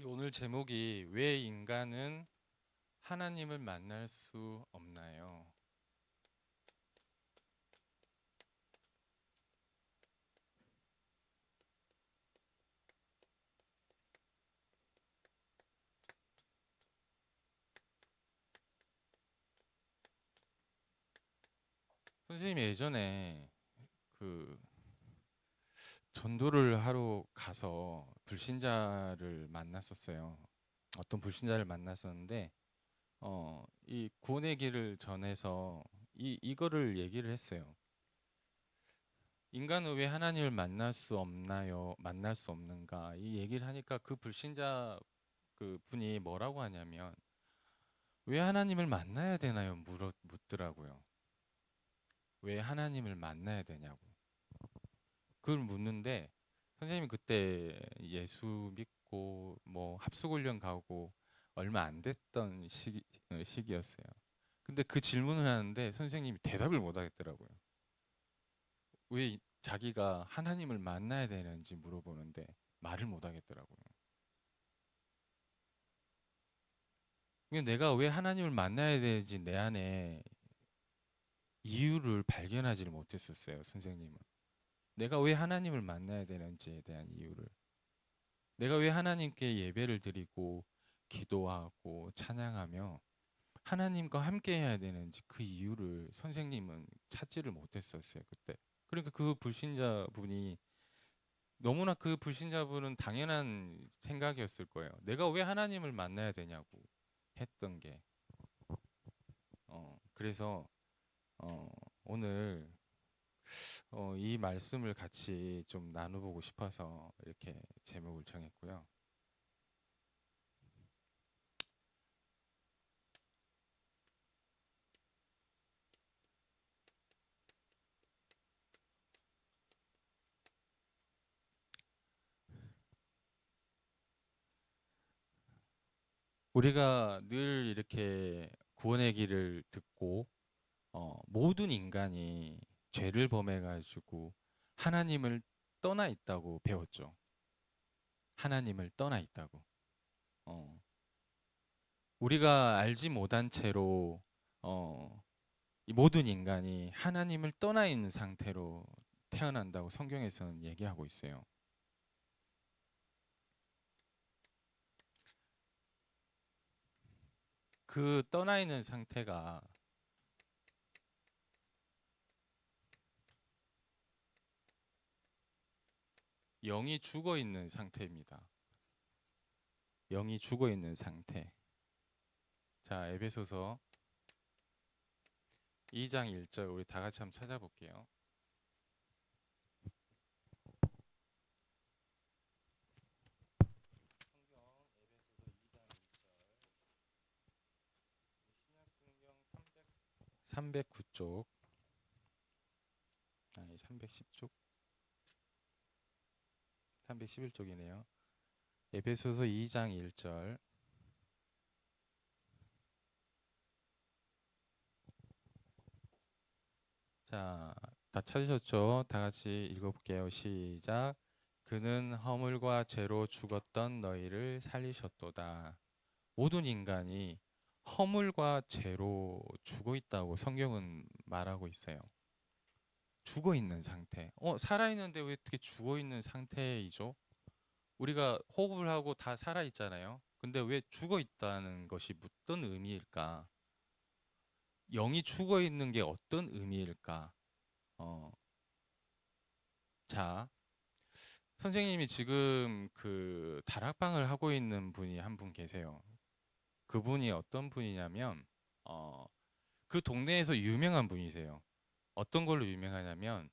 오늘 제목이 왜 인간은 하나님을 만날 수 없나요? 선생님이 예전에 그 전도를 하러 가서 불신자를 만났었어요. 어떤 불신자를 만났었는데 이 구원의 길을 전해서 이거를 얘기를 했어요. 인간은 왜 하나님을 만날 수 없나요? 만날 수 없는가? 이 얘기를 하니까 그 불신자 그 분이 뭐라고 하냐면 왜 하나님을 만나야 되나요? 묻더라고요. 왜 하나님을 만나야 되냐고. 그걸 묻는데 선생님이 그때 예수 믿고 뭐 합숙훈련 가고 얼마 안 됐던 시기였어요. 근데 그 질문을 하는데 선생님이 대답을 못 하겠더라고요. 왜 자기가 하나님을 만나야 되는지 물어보는데 말을 못 하겠더라고요. 근데 내가 왜 하나님을 만나야 되는지 내 안에 이유를 발견하지를 못했었어요, 선생님은. 내가 왜 하나님을 만나야 되는지에 대한 이유를, 내가 왜 하나님께 예배를 드리고 기도하고 찬양하며 하나님과 함께 해야 되는지 그 이유를 선생님은 찾지를 못했었어요, 그때. 그러니까 그 불신자분이 너무나 그 불신자분은 당연한 생각이었을 거예요. 내가 왜 하나님을 만나야 되냐고 했던 게. 그래서 어, 오늘 이 말씀을 같이 좀 나눠보고 싶어서 이렇게 제목을 정했고요. 우리가 늘 이렇게 구원의 길을 듣고 모든 인간이 죄를 범해가지고 하나님을 떠나 있다고 배웠죠. 하나님을 떠나 있다고. 어, 우리가 알지 못한 채로 어, 이 모든 인간이 하나님을 떠나 있는 상태로 태어난다고 성경에서는 얘기하고 있어요. 그 떠나 있는 상태가 영이 죽어 있는 상태입니다. 영이 죽어 있는 상태. 자, 에베소서 2장 1절 우리 다 같이 한번 찾아볼게요. 성경 에베소서 2장 1절 309쪽 아니 310쪽 311쪽이네요. 에베소서 2장 1절 자, 다 찾으셨죠? 다 같이 읽어볼게요. 시작. 그는 허물과 죄로 죽었던 너희를 살리셨도다. 모든 인간이 허물과 죄로 죽어 있다고 성경은 말하고 있어요. 죽어 있는 상태. 살아 있는데 왜 어떻게 죽어 있는 상태이죠? 우리가 호흡을 하고 다 살아 있잖아요. 근데 왜 죽어 있다는 것이 어떤 의미일까? 영이 죽어 있는 게 어떤 의미일까? 어, 자, 선생님이 지금 그 다락방을 하고 있는 분이 한 분 계세요. 그분이 어떤 분이냐면, 어, 그 동네에서 유명한 분이세요. 어떤 걸로 유명하냐면,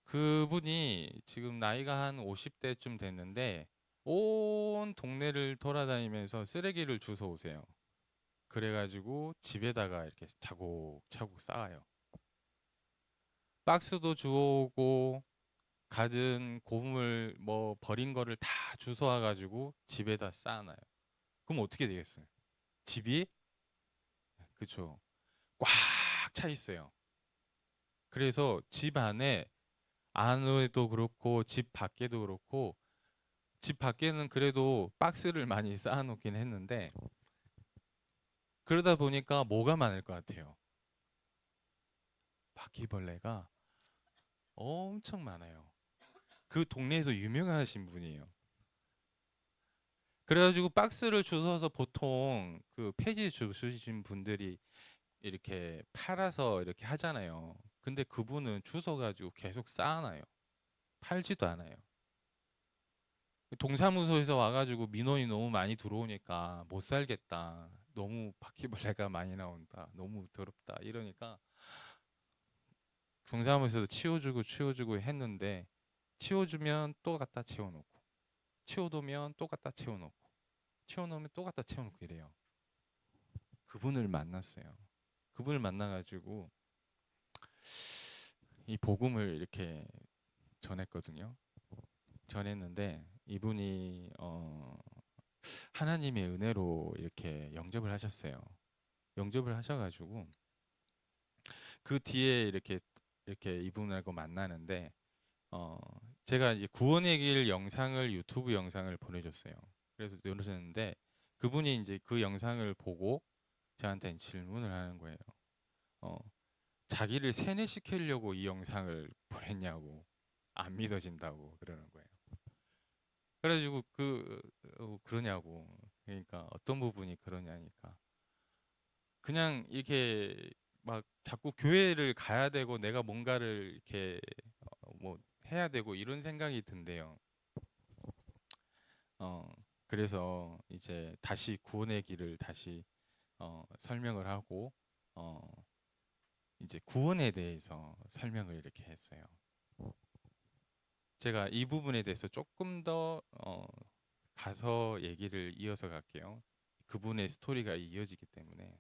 그분이 지금 나이가 한 50대쯤 됐는데, 온 동네를 돌아다니면서 쓰레기를 주워 오세요. 그래가지고 집에다가 이렇게 차곡차곡 쌓아요. 박스도 주워오고, 갖은 고물 뭐 버린 거를 다 주워 와가지고 집에다 쌓아놔요. 그럼 어떻게 되겠어요? 집이 그쵸 꽉 차 있어요. 그래서 집 안에도 그렇고 집 밖에도 그렇고 집 밖에는 그래도 박스를 많이 쌓아놓긴 했는데 그러다 보니까 뭐가 많을 것 같아요? 바퀴벌레가 엄청 많아요. 그 동네에서 유명하신 분이에요. 그래가지고 박스를 주워서 보통 그 폐지 주시신 분들이 이렇게 팔아서 이렇게 하잖아요. 근데 그분은 주워가지고 계속 쌓아놔요. 팔지도 않아요. 동사무소에서 와가지고 민원이 너무 많이 들어오니까 못 살겠다. 너무 바퀴벌레가 많이 나온다. 너무 더럽다. 이러니까 동사무소에서 치워주고 했는데 치워주면 또 갖다 채워놓고 치워두면 또 갖다 채워놓고 치워놓으면 또 갖다 채워놓고 이래요. 그분을 만났어요. 그분을 만나가지고 이 복음을 이렇게 전했거든요. 전했는데 이분이 하나님의 은혜로 이렇게 영접을 하셨어요. 영접을 하셔가지고 그 뒤에 이렇게 이분하고 만나는데 어 제가 이제 구원의 길 영상을 유튜브 영상을 보내줬어요. 그래서 누르셨는데 그분이 이제 그 영상을 보고 저한테 질문을 하는 거예요. 어, 자기를 세뇌시키려고 이 영상을 보냈냐고 안 믿어진다고 그러는 거예요. 그래가지고 그러냐고 그러니까 어떤 부분이 그러냐니까 그냥 이렇게 막 자꾸 교회를 가야 되고 내가 뭔가를 이렇게 뭐 해야 되고 이런 생각이 든대요. 어, 그래서 이제 다시 구원의 길을 다시 설명을 하고 어, 이제 구원에 대해서 설명을 이렇게 했어요. 제가 이 부분에 대해서 조금 더 가서 얘기를 이어서 갈게요. 그분의 스토리가 이어지기 때문에.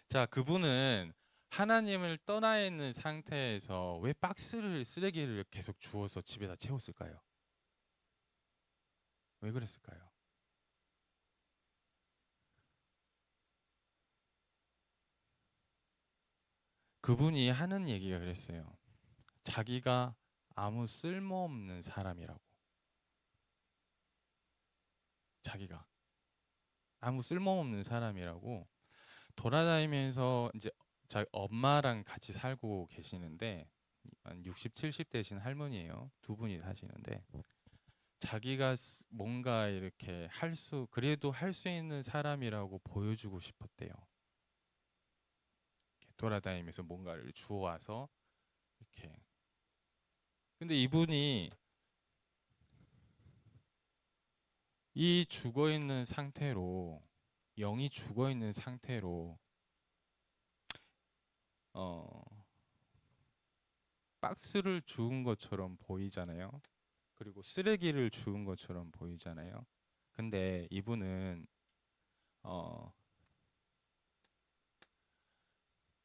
자, 그분은 하나님을 떠나 있는 상태에서 왜 쓰레기를 계속 주워서 집에다 채웠을까요? 왜 그랬을까요? 그분이 하는 얘기가 그랬어요. 자기가 아무 쓸모없는 사람이라고. 자기가 아무 쓸모없는 사람이라고 돌아다니면서 이제 엄마랑 같이 살고 계시는데 한 60, 70 되신 할머니예요. 두 분이 사시는데 자기가 뭔가 이렇게 그래도 할 수 있는 사람이라고 보여주고 싶었대요. 이렇게 돌아다니면서 뭔가를 주워와서 이렇게. 근데 이분이 이 죽어 있는 상태로 영이 죽어 있는 상태로 어, 박스를 주운 것처럼 보이잖아요. 그리고 쓰레기를 주운 것처럼 보이잖아요. 근데 이분은 어,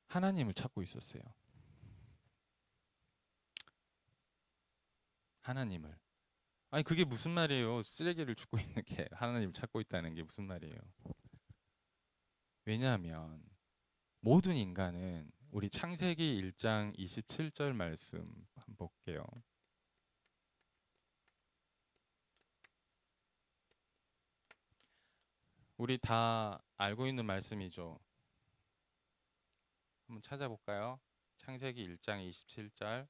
하나님을 찾고 있었어요. 하나님을. 아니 그게 무슨 말이에요? 쓰레기를 줍고 있는 게 하나님을 찾고 있다는 게 무슨 말이에요? 왜냐하면 모든 인간은 우리 창세기 1장 27절 말씀 한번 볼게요. 우리 다 알고 있는 말씀이죠. 한번 찾아볼까요? 창세기 1장 27절.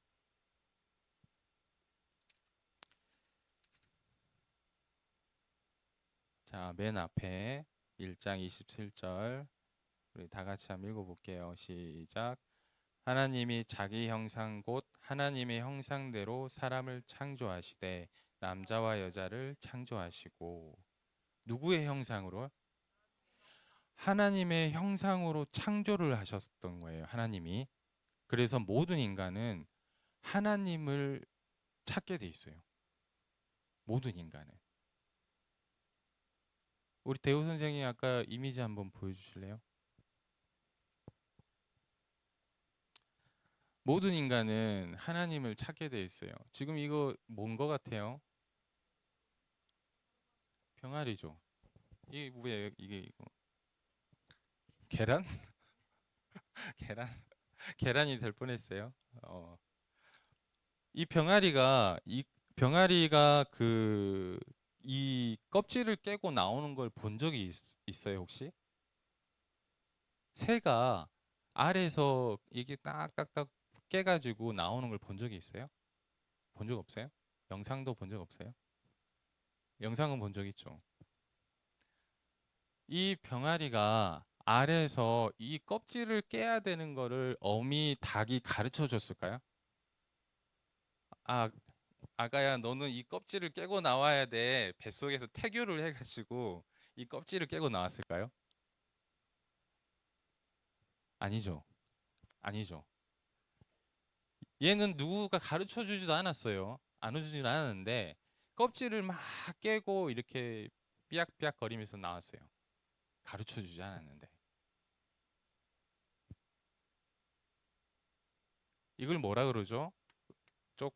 자, 맨 앞에 1장 27절. 우리 다 같이 한번 읽어볼게요. 시작. 하나님이 자기 형상 곧 하나님의 형상대로 사람을 창조하시되 남자와 여자를 창조하시고 누구의 형상으로? 하나님의 형상으로 창조를 하셨던 거예요. 하나님이. 그래서 모든 인간은 하나님을 찾게 돼 있어요. 모든 인간은. 우리 대우 선생님 아까 이미지 한번 보여주실래요? 모든 인간은 하나님을 찾게 돼 있어요. 지금 이거 뭔 거 같아요? 병아리죠. 이게 뭐야? 이게 이거 계란? 계란? 계란이 될 뻔했어요. 이 병아리가 병아리가 이 껍질을 깨고 나오는 걸 본 적이 있어요, 혹시? 새가 알에서 이게 딱딱딱 깨가지고 나오는 걸 본 적이 있어요? 본 적 없어요? 영상도 본 적 없어요? 영상은 본 적 있죠. 이 병아리가 알에서 이 껍질을 깨야 되는 거를 어미 닭이 가르쳐 줬을까요? 아, 아가야, 너는 이 껍질을 깨고 나와야 돼. 뱃속에서 태교를 해가지고 이 껍질을 깨고 나왔을까요? 아니죠. 아니죠. 얘는 누구가 가르쳐 주지도 않았어요. 안 주지도 않았는데 껍질을 막 깨고 이렇게 삐약삐약 거리면서 나왔어요. 가르쳐 주지 않았는데. 이걸 뭐라 그러죠? 좀,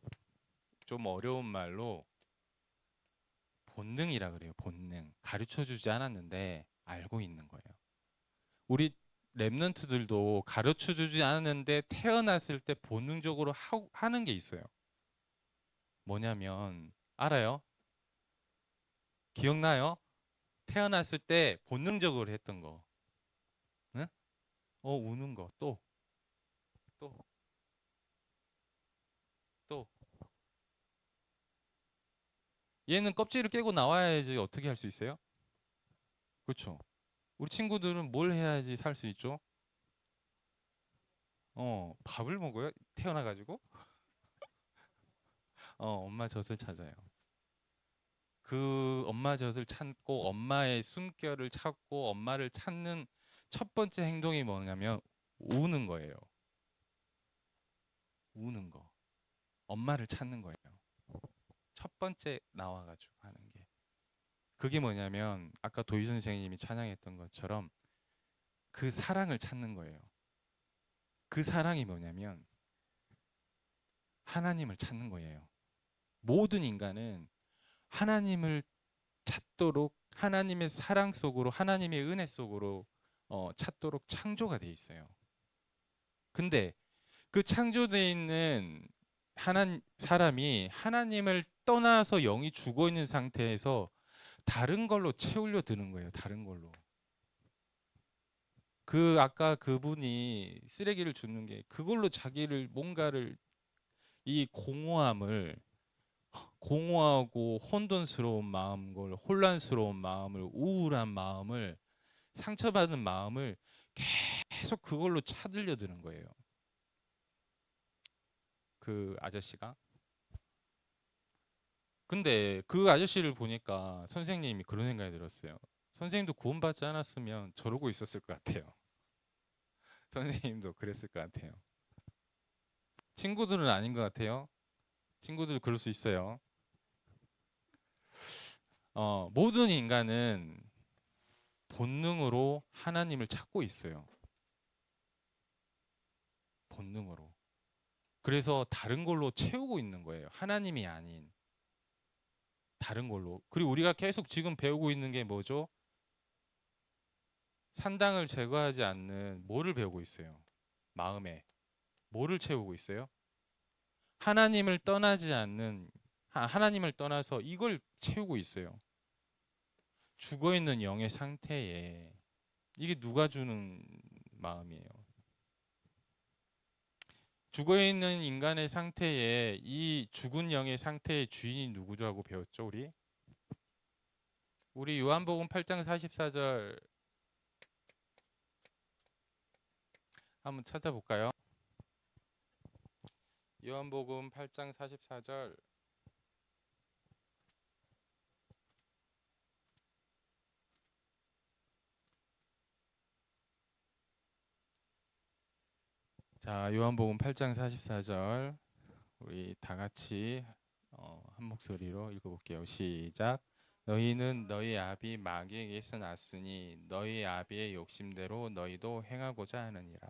좀 어려운 말로 본능이라 그래요. 본능. 가르쳐 주지 않았는데 알고 있는 거예요. 우리 랩런트들도 가르쳐 주지 않았는데 태어났을 때 본능적으로 하는 게 있어요. 뭐냐면 알아요? 기억나요? 태어났을 때 본능적으로 했던 거. 응? 우는 거. 또, 또. 얘는 껍질을 깨고 나와야지 어떻게 할 수 있어요? 그렇죠. 우리 친구들은 뭘 해야지 살 수 있죠? 밥을 먹어요? 태어나가지고? 엄마 젖을 찾아요. 그 엄마 젖을 찾고 엄마의 숨결을 찾고 엄마를 찾는 첫 번째 행동이 뭐냐면 우는 거예요. 우는 거. 엄마를 찾는 거예요. 첫 번째 나와가지고 하는 게. 그게 뭐냐면 아까 도희 선생님이 찬양했던 것처럼 그 사랑을 찾는 거예요. 그 사랑이 뭐냐면 하나님을 찾는 거예요. 모든 인간은 하나님을 찾도록 하나님의 사랑 속으로 하나님의 은혜 속으로 찾도록 창조가 돼 있어요. 근데 그 창조되어 있는 사람이 하나님을 떠나서 영이 죽어 있는 상태에서 다른 걸로 채우려 드는 거예요. 다른 걸로. 아까 그분이 쓰레기를 줍는 게 그걸로 자기를 뭔가를 이 공허하고 혼돈스러운 마음을 혼란스러운 마음을 우울한 마음을 상처받은 마음을 계속 그걸로 찾으려 드는 거예요. 그 아저씨가. 근데 그 아저씨를 보니까 선생님이 그런 생각이 들었어요. 선생님도 구원받지 않았으면 저러고 있었을 것 같아요. 선생님도 그랬을 것 같아요. 친구들은 아닌 것 같아요. 친구들 그럴 수 있어요. 모든 인간은 본능으로 하나님을 찾고 있어요. 본능으로. 그래서 다른 걸로 채우고 있는 거예요. 하나님이 아닌 다른 걸로. 그리고 우리가 계속 지금 배우고 있는 게 뭐죠? 산당을 제거하지 않는 뭐를 배우고 있어요? 마음에. 뭐를 채우고 있어요? 하나님을 떠나지 않는 하나님을 떠나서 이걸 채우고 있어요. 죽어 있는 영의 상태에 이게 누가 주는 마음이에요? 죽어 있는 인간의 상태에 이 죽은 영의 상태의 주인이 누구라고 배웠죠, 우리? 우리 요한복음 8장 44절 한번 찾아볼까요? 요한복음 8장 44절. 자, 요한복음 8장 44절. 우리 다 같이 한 목소리로 읽어볼게요. 시작. 너희는 너희 아비 마귀에게서 났으니 너희 아비의 욕심대로 너희도 행하고자 하느니라.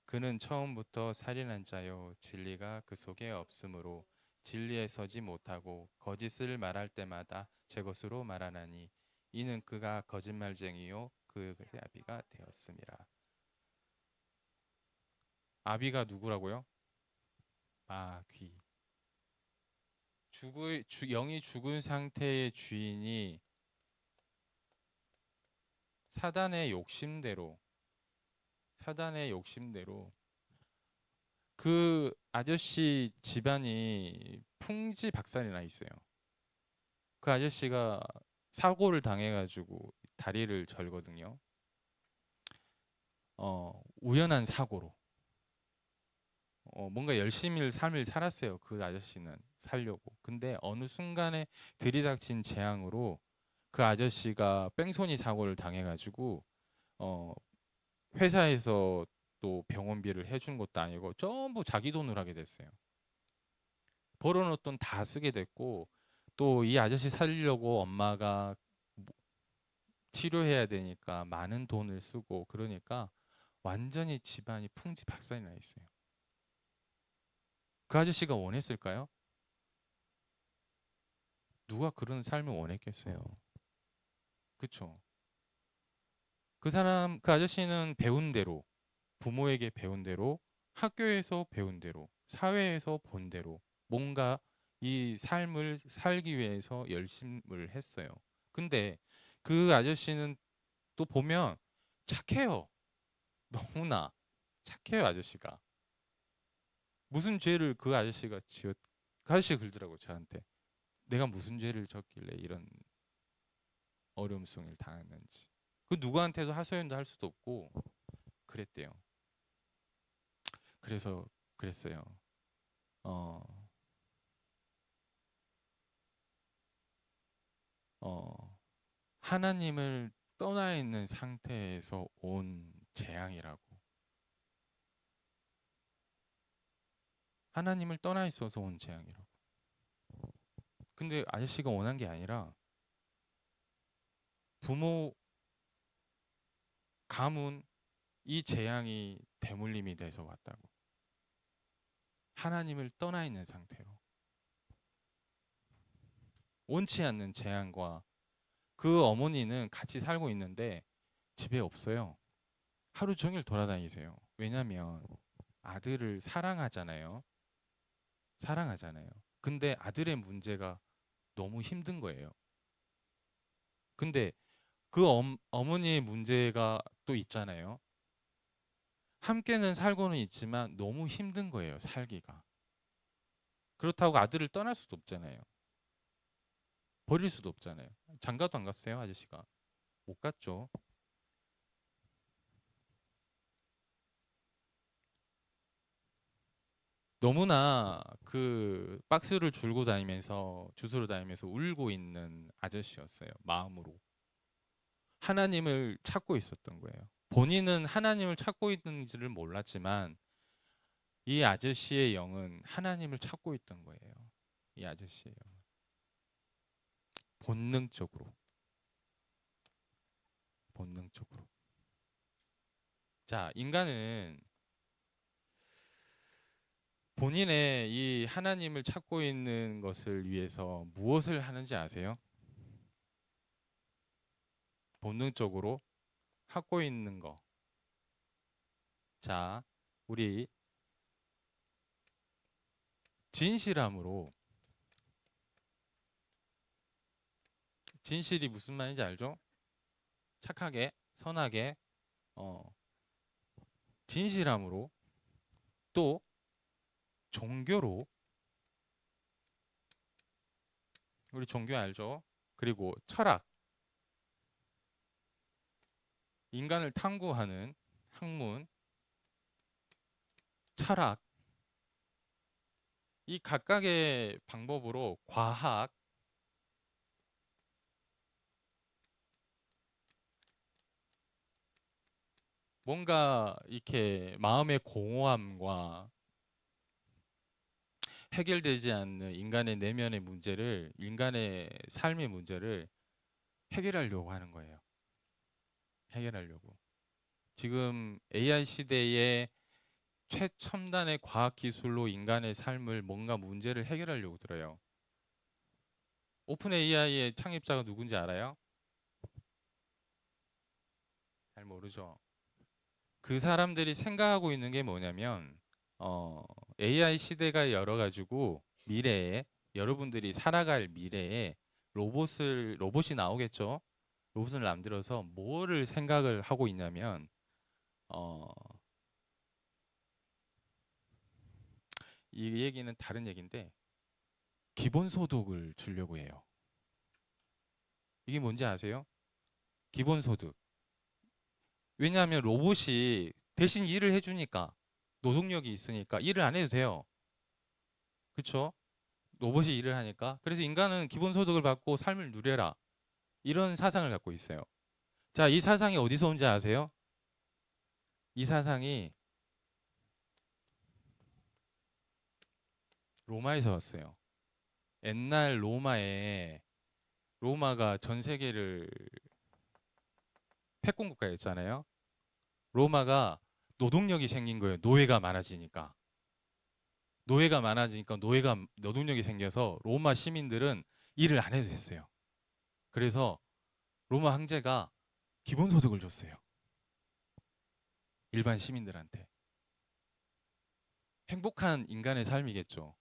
그는 처음부터 살인한 자요 진리가 그 속에 없으므로 진리에 서지 못하고 거짓을 말할 때마다 제 것으로 말하나니 이는 그가 거짓말쟁이요 그의 아비가 되었습니다. 아비가 누구라고요? 마귀. 영이 죽은 상태의 주인이 사단의 욕심대로 사단의 욕심대로 그 아저씨 집안이 풍지박산이 나 있어요. 그 아저씨가 사고를 당해가지고 다리를 절거든요. 우연한 사고로. 뭔가 열심히 삶을 살았어요. 그 아저씨는 살려고. 근데 어느 순간에 들이닥친 재앙으로 그 아저씨가 뺑소니 사고를 당해가지고 어, 회사에서 또 병원비를 해준 것도 아니고 전부 자기 돈으로 하게 됐어요. 벌어놓은 돈 다 쓰게 됐고 또 이 아저씨 살리려고 엄마가 뭐 치료해야 되니까 많은 돈을 쓰고 그러니까 완전히 집안이 풍지박산이 나 있어요. 그 아저씨가 원했을까요? 누가 그런 삶을 원했겠어요? 그쵸? 그 아저씨는 배운 대로, 부모에게 배운 대로, 학교에서 배운 대로, 사회에서 본 대로 뭔가 이 삶을 살기 위해서 열심을 했어요. 근데 그 아저씨는 또 보면 착해요. 너무나 착해요, 아저씨가. 무슨 죄를 그 아저씨가 그 아저씨가 그러더라고요, 저한테. 내가 무슨 죄를 졌길래 이런 어려움성을 당했는지. 그 누구한테도 하소연도 할 수도 없고 그랬대요. 그래서 그랬어요. 어, 어, 하나님을 떠나 있는 상태에서 온 재앙이라고. 하나님을 떠나 있어서 온 재앙이라고. 근데 아저씨가 원한 게 아니라 부모 가문 이 재앙이 대물림이 돼서 왔다고. 하나님을 떠나 있는 상태로. 원치 않는 재앙과 그 어머니는 같이 살고 있는데 집에 없어요. 하루 종일 돌아다니세요. 왜냐면 아들을 사랑하잖아요. 사랑하잖아요. 근데 아들의 문제가 너무 힘든 거예요. 근데 그 어머니의 문제가 또 있잖아요. 함께는 살고는 있지만 너무 힘든 거예요, 살기가. 그렇다고 아들을 떠날 수도 없잖아요. 버릴 수도 없잖아요. 장가도 안 갔어요, 아저씨가. 못 갔죠. 너무나 그 박스를 들고 다니면서 주스로 다니면서 울고 있는 아저씨였어요. 마음으로. 하나님을 찾고 있었던 거예요. 본인은 하나님을 찾고 있는지를 몰랐지만 이 아저씨의 영은 하나님을 찾고 있던 거예요. 이 아저씨의 영. 본능적으로. 본능적으로. 자, 인간은 본인의 이 하나님을 찾고 있는 것을 위해서 무엇을 하는지 아세요? 본능적으로 하고 있는 거. 자, 우리 진실함으로 진실이 무슨 말인지 알죠? 착하게, 선하게, 어, 진실함으로 또 종교로 우리 종교 알죠? 그리고 철학, 인간을 탐구하는 학문, 철학 이 각각의 방법으로 과학 뭔가 이렇게 마음의 공허함과 해결되지 않는 인간의 내면의 문제를 인간의 삶의 문제를 해결하려고 하는 거예요. 해결하려고. 지금 AI 시대의 최첨단의 과학 기술로 인간의 삶을 뭔가 문제를 해결하려고 들어요. 오픈 AI의 창립자가 누군지 알아요? 잘 모르죠. 그 사람들이 생각하고 있는 게 뭐냐면 어, AI 시대가 열어가지고 미래에 여러분들이 살아갈 미래에 로봇이 나오겠죠. 로봇을 만들어서 뭐를 생각을 하고 있냐면 어, 이 얘기는 다른 얘기인데 기본소득을 주려고 해요. 이게 뭔지 아세요? 기본소득. 왜냐하면 로봇이 대신 일을 해주니까 노동력이 있으니까 일을 안 해도 돼요. 그쵸? 로봇이 일을 하니까. 그래서 인간은 기본소득을 받고 삶을 누려라. 이런 사상을 갖고 있어요. 자, 이 사상이 어디서 온지 아세요? 이 사상이 로마에서 왔어요. 옛날 로마가 전 세계를 패권 국가였잖아요. 로마가 노동력이 생긴 거예요. 노동력이 노동력이 생겨서 로마 시민들은 일을 안 해도 됐어요. 그래서 로마 황제가 기본소득을 줬어요. 일반 시민들한테. 행복한 인간의 삶이겠죠.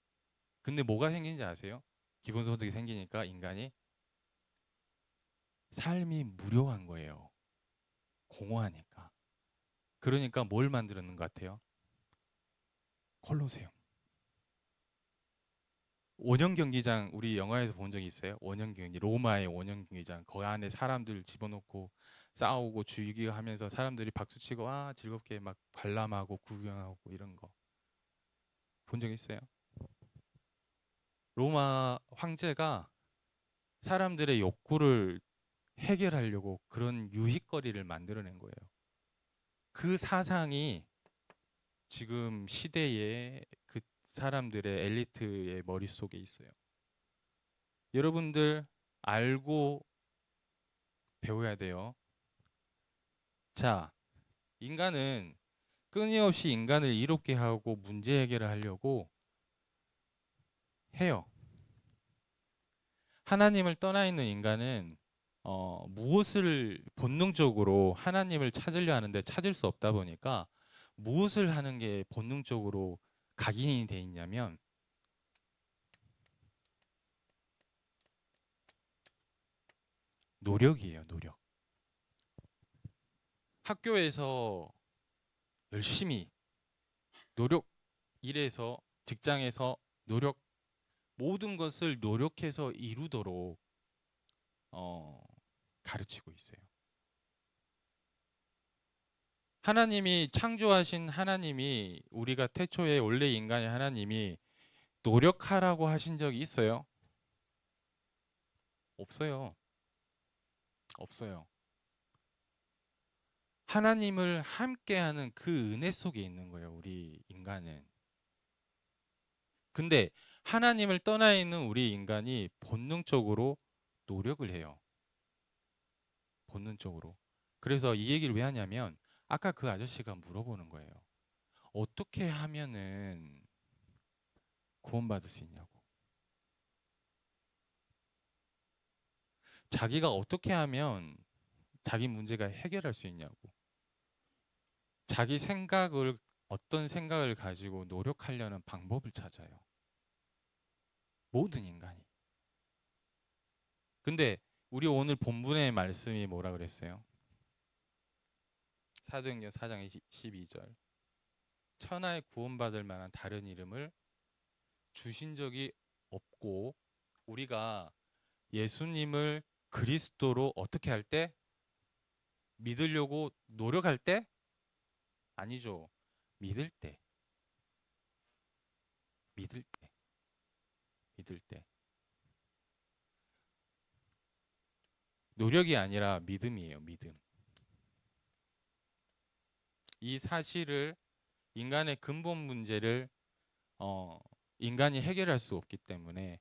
근데 뭐가 생긴지 아세요? 기본소득이 생기니까 인간이 삶이 무료한 거예요. 공허하니까. 그러니까 뭘 만들었는 것 같아요? 콜로세움. 원형 경기장 우리 영화에서 본 적이 있어요? 원형 경기 로마의 원형 경기장 그 안에 사람들 집어넣고 싸우고 죽이고 하면서 사람들이 박수치고 즐겁게 막 관람하고 구경하고 이런 거 본 적 있어요? 로마 황제가 사람들의 욕구를 해결하려고 그런 유희거리를 만들어낸 거예요. 그 사상이 지금 시대의 그 사람들의 엘리트의 머릿속에 있어요. 여러분들 알고 배워야 돼요. 자, 인간은 끊임없이 인간을 이롭게 하고 문제 해결을 하려고 해요. 하나님을 떠나 있는 인간은 무엇을 본능적으로 하나님을 찾으려 하는데 찾을 수 없다 보니까 무엇을 하는 게 본능적으로 각인이 돼 있냐면 노력이에요, 노력. 학교에서 열심히 노력, 일에서 직장에서 노력, 모든 것을 노력해서 이루도록 어, 가르치고 있어요. 하나님이 창조하신 하나님이 우리가 태초에 원래 인간의 하나님이 노력하라고 하신 적이 있어요? 없어요. 없어요. 하나님을 함께하는 그 은혜 속에 있는 거예요, 우리 인간은. 근데 하나님을 떠나 있는 우리 인간이 본능적으로 노력을 해요. 본능적으로. 그래서 이 얘기를 왜 하냐면 아까 그 아저씨가 물어보는 거예요. 어떻게 하면은 구원받을 수 있냐고. 자기가 어떻게 하면 자기 문제가 해결할 수 있냐고. 자기 생각을 어떤 생각을 가지고 노력하려는 방법을 찾아요. 모든 인간이. 근데 우리 오늘 본문의 말씀이 뭐라 그랬어요? 사도행전 4장 12절. 천하에 구원받을 만한 다른 이름을 주신 적이 없고 우리가 예수님을 그리스도로 어떻게 할 때? 믿으려고 노력할 때? 아니죠. 믿을 때. 믿을 때. 믿을 때. 노력이 아니라 믿음이에요. 믿음. 이 사실을 인간의 근본 문제를 어, 인간이 해결할 수 없기 때문에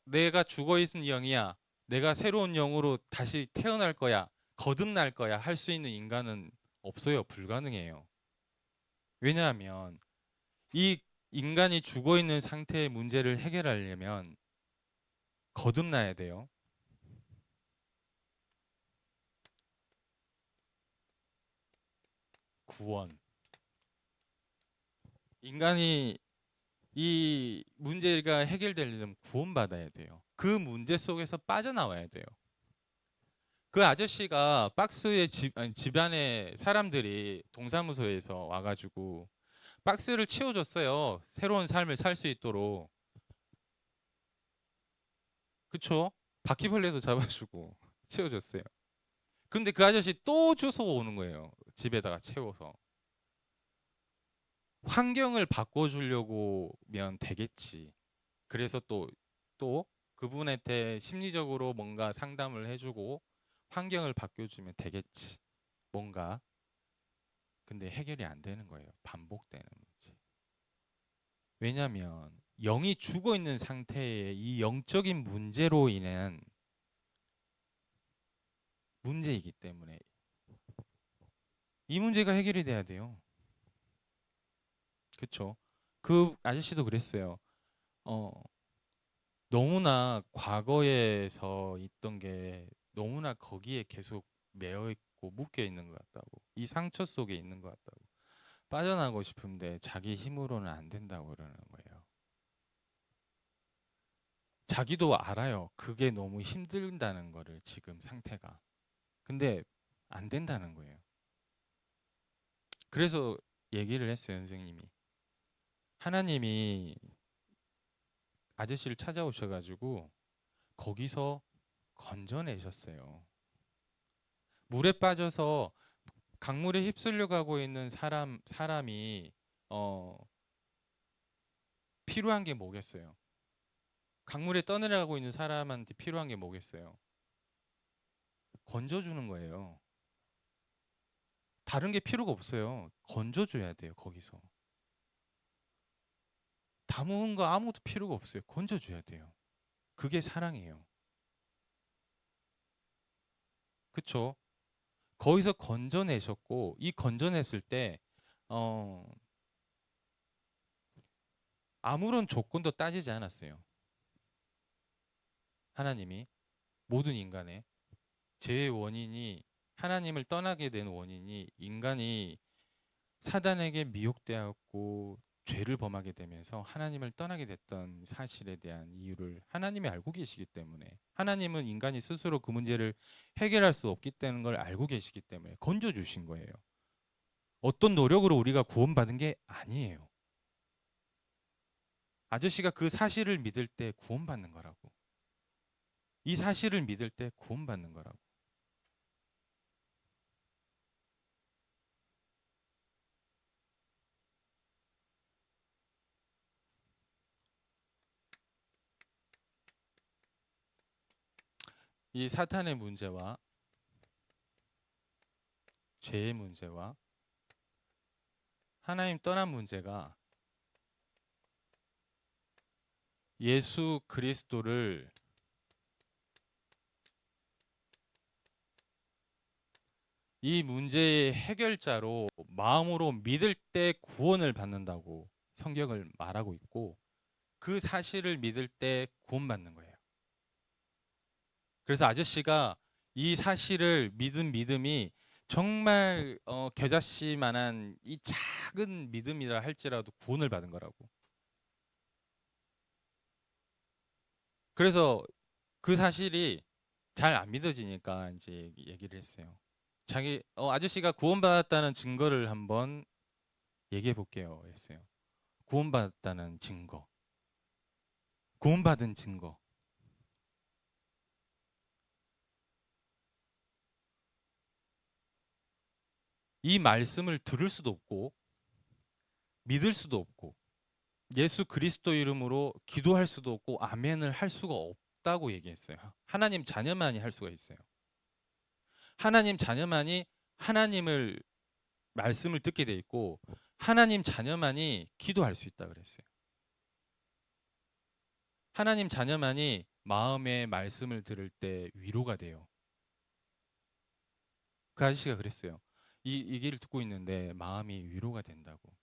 내가 죽어 있은 영이야. 내가 새로운 영으로 다시 태어날 거야. 거듭날 거야. 할 수 있는 인간은 없어요. 불가능해요. 왜냐하면 이 인간이 죽어 있는 상태의 문제를 해결하려면 거듭나야 돼요. 구원. 인간이 이 문제가 해결되려면 구원받아야 돼요. 그 문제 속에서 빠져나와야 돼요. 그 아저씨가 박스에 아니, 집안에 사람들이 동사무소에서 와가지고 박스를 치워줬어요. 새로운 삶을 살 수 있도록. 그쵸? 바퀴벌레도 잡아주고 치워줬어요. 근데 그 아저씨 또 주워 오는 거예요. 집에다가 채워서. 환경을 바꿔주려고면 되겠지. 그래서 또 그분한테 심리적으로 뭔가 상담을 해주고 환경을 바꿔주면 되겠지. 뭔가. 근데 해결이 안 되는 거예요. 반복되는 문제. 왜냐하면 영이 죽어 있는 상태의 이 영적인 문제로 인한 문제이기 때문에 이 문제가 해결이 돼야 돼요. 그쵸? 그 아저씨도 그랬어요. 어, 너무나 과거에서 있던 게 너무나 거기에 계속 매여 있고 묶여 있는 것 같다고. 이 상처 속에 있는 것 같다고. 빠져나가고 싶은데 자기 힘으로는 안 된다고 그러는 거예요. 자기도 알아요. 그게 너무 힘들다는 거를 지금 상태가. 근데 안 된다는 거예요. 그래서 얘기를 했어요, 선생님이. 하나님이 아저씨를 찾아오셔가지고 거기서 건져내셨어요. 물에 빠져서 강물에 휩쓸려 가고 있는 사람이 어, 필요한 게 뭐겠어요? 강물에 떠내려가고 있는 사람한테 필요한 게 뭐겠어요? 건져주는 거예요. 다른 게 필요가 없어요. 건져줘야 돼요, 거기서. 담은 거 아무것도 필요가 없어요. 건져줘야 돼요. 그게 사랑이에요. 그쵸? 거기서 건져내셨고, 이 건져냈을 때, 어, 아무런 조건도 따지지 않았어요. 하나님이 모든 인간의 죄의 원인이 하나님을 떠나게 된 원인이 인간이 사단에게 미혹되었고 죄를 범하게 되면서 하나님을 떠나게 됐던 사실에 대한 이유를 하나님이 알고 계시기 때문에 하나님은 인간이 스스로 그 문제를 해결할 수 없기 때문에 걸 알고 계시기 때문에 건져 주신 거예요. 어떤 노력으로 우리가 구원받은 게 아니에요. 아저씨가 그 사실을 믿을 때 구원받는 거라고. 이 사실을 믿을 때 구원받는 거라고. 이 사탄의 문제와 죄의 문제와 하나님 떠난 문제가 예수 그리스도를 이 문제의 해결자로 마음으로 믿을 때 구원을 받는다고 성경을 말하고 있고 그 사실을 믿을 때 구원받는 거예요. 그래서 아저씨가 이 사실을 믿은 믿음이 정말 겨자씨만한 이 작은 믿음이라 할지라도 구원을 받은 거라고. 그래서 그 사실이 잘 안 믿어지니까 이제 얘기를 했어요. 아저씨가 구원받았다는 증거를 한번 얘기해 볼게요. 했어요. 구원받았다는 증거. 구원받은 증거. 이 말씀을 들을 수도 없고 믿을 수도 없고 예수 그리스도 이름으로 기도할 수도 없고 아멘을 할 수가 없다고 얘기했어요. 하나님 자녀만이 할 수가 있어요. 하나님 자녀만이 하나님을 말씀을 듣게 돼 있고 하나님 자녀만이 기도할 수 있다 그랬어요. 하나님 자녀만이 마음의 말씀을 들을 때 위로가 돼요. 그 아저씨가 그랬어요. 이 얘기를 듣고 있는데 마음이 위로가 된다고.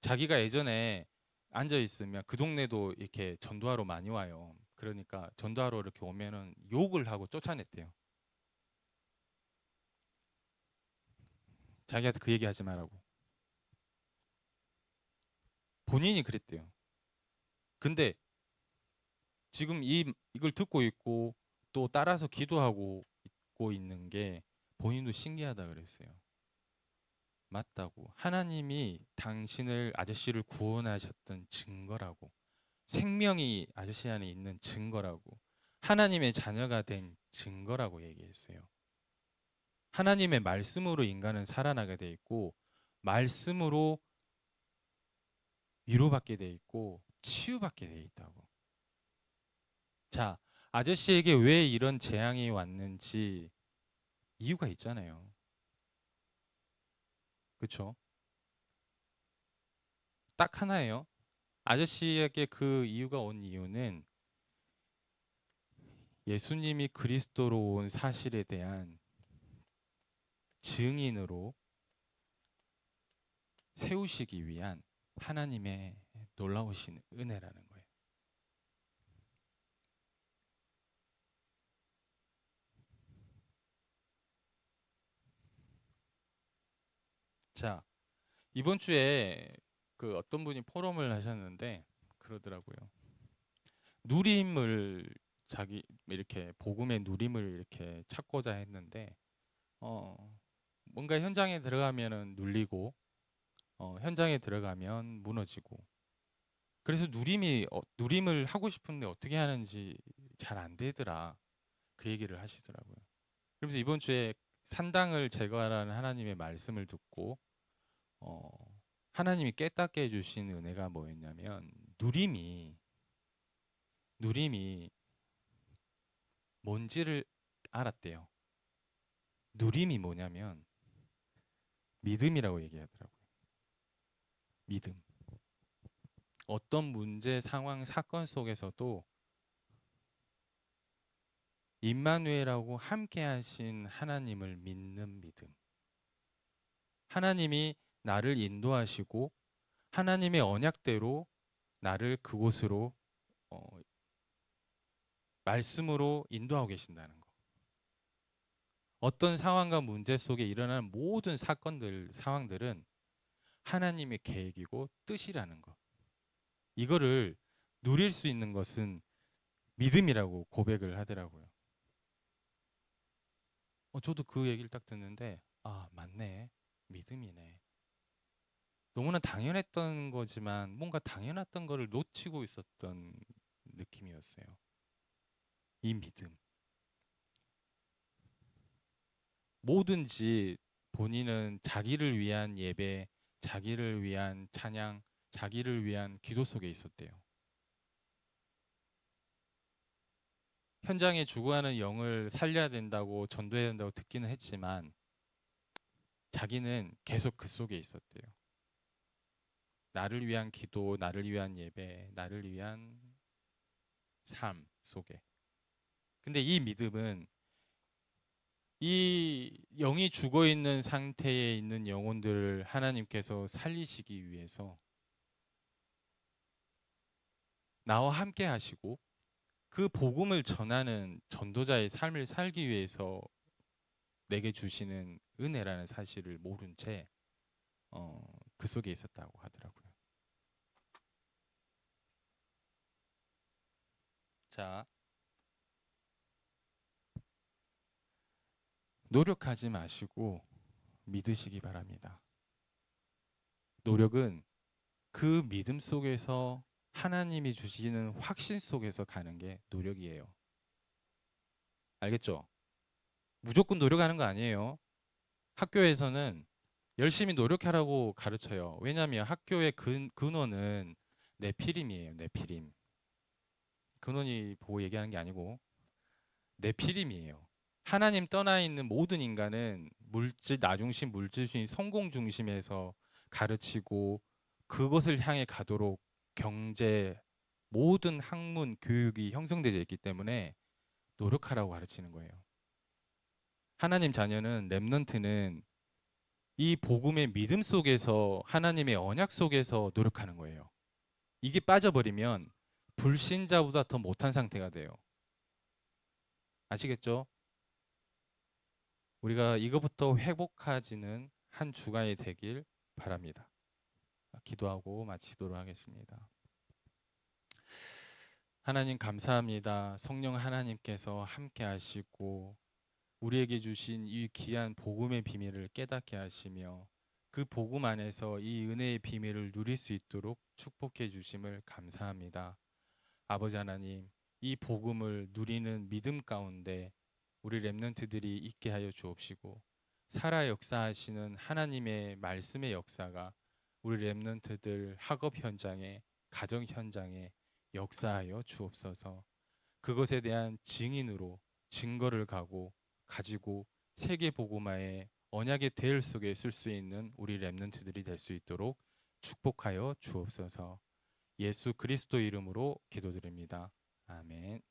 자기가 예전에 앉아 있으면 그 동네도 이렇게 전도하러 많이 와요. 그러니까 전도하러 이렇게 오면은 욕을 하고 쫓아냈대요. 자기한테 그 얘기 하지 말라고. 본인이 그랬대요. 근데 지금 이걸 듣고 있고 또 따라서 기도하고 있고 있는 게 본인도 신기하다 그랬어요. 맞다고. 하나님이 당신을 아저씨를 구원하셨던 증거라고. 생명이 아저씨 안에 있는 증거라고. 하나님의 자녀가 된 증거라고 얘기했어요. 하나님의 말씀으로 인간은 살아나게 돼 있고 말씀으로 위로받게 돼 있고 치유받게 돼 있다고. 자, 아저씨에게 왜 이런 재앙이 왔는지 이유가 있잖아요. 그쵸? 딱 하나예요. 아저씨에게 그 이유가 온 이유는 예수님이 그리스도로 온 사실에 대한 증인으로 세우시기 위한 하나님의 놀라우신 은혜라는 거예요. 자, 이번 주에 그 어떤 분이 포럼을 하셨는데 그러더라고요. 누림을 자기 이렇게 복음의 누림을 이렇게 찾고자 했는데 어 뭔가 현장에 들어가면은 눌리고 현장에 들어가면 무너지고 그래서 누림을 하고 싶은데 어떻게 하는지 잘 안 되더라. 그 얘기를 하시더라고요. 그래서 이번 주에 산당을 제거하라는 하나님의 말씀을 듣고 어, 하나님이 깨닫게 해주신 은혜가 뭐였냐면 누림이 뭔지를 알았대요. 누림이 뭐냐면 믿음이라고 얘기하더라고요. 믿음. 어떤 문제, 상황, 사건 속에서도 임마누엘하고 함께 하신 하나님을 믿는 믿음. 하나님이 나를 인도하시고 하나님의 언약대로 나를 그곳으로 어, 말씀으로 인도하고 계신다는 거. 어떤 상황과 문제 속에 일어나는 모든 상황들은 하나님의 계획이고 뜻이라는 거. 이거를 누릴 수 있는 것은 믿음이라고 고백을 하더라고요. 저도 그 얘기를 딱 듣는데, 아, 맞네. 믿음이네. 너무나 당연했던 거지만 뭔가 당연했던 거를 놓치고 있었던 느낌이었어요. 이 믿음. 뭐든지 본인은 자기를 위한 예배, 자기를 위한 찬양, 자기를 위한 기도 속에 있었대요. 현장에 죽어가는 영을 살려야 된다고 전도해야 된다고 듣기는 했지만 자기는 계속 그 속에 있었대요. 나를 위한 기도, 나를 위한 예배, 나를 위한 삶 속에. 근데 이 믿음은 이 영이 죽어 있는 상태에 있는 영혼들을 하나님께서 살리시기 위해서 나와 함께 하시고 그 복음을 전하는 전도자의 삶을 살기 위해서 내게 주시는 은혜라는 사실을 모른 채 그 속에 있었다고 하더라고요. 자, 노력하지 마시고 믿으시기 바랍니다. 노력은 그 믿음 속에서 하나님이 주시는 확신 속에서 가는 게 노력이에요. 알겠죠? 무조건 노력하는 거 아니에요. 학교에서는 열심히 노력하라고 가르쳐요. 왜냐하면 학교의 근원은 내피림이에요. 내피림. 근원이 보고 얘기하는 게 아니고 내피림이에요. 하나님 떠나 있는 모든 인간은 물질, 나중심, 물질주의, 성공 중심에서 가르치고 그것을 향해 가도록 경제, 모든 학문, 교육이 형성되어 있기 때문에 노력하라고 가르치는 거예요. 하나님 자녀는 렘넌트는 이 복음의 믿음 속에서 하나님의 언약 속에서 노력하는 거예요. 이게 빠져버리면 불신자보다 더 못한 상태가 돼요. 아시겠죠? 우리가 이거부터 회복하지는 한 주간이 되길 바랍니다. 기도하고 마치도록 하겠습니다. 하나님 감사합니다. 성령 하나님께서 함께 하시고 우리에게 주신 이 귀한 복음의 비밀을 깨닫게 하시며 그 복음 안에서 이 은혜의 비밀을 누릴 수 있도록 축복해 주심을 감사합니다. 아버지 하나님, 이 복음을 누리는 믿음 가운데 우리 렘넌트들이 있게 하여 주옵시고 살아 역사하시는 하나님의 말씀의 역사가 우리 렘넌트들 학업 현장에, 가정 현장에 역사하여 주옵소서. 그것에 대한 증인으로 증거를 가지고 세계 복음화의 언약의 대열 속에 쓸 수 있는 우리 렘넌트들이 될 수 있도록 축복하여 주옵소서. 예수 그리스도 이름으로 기도드립니다. 아멘.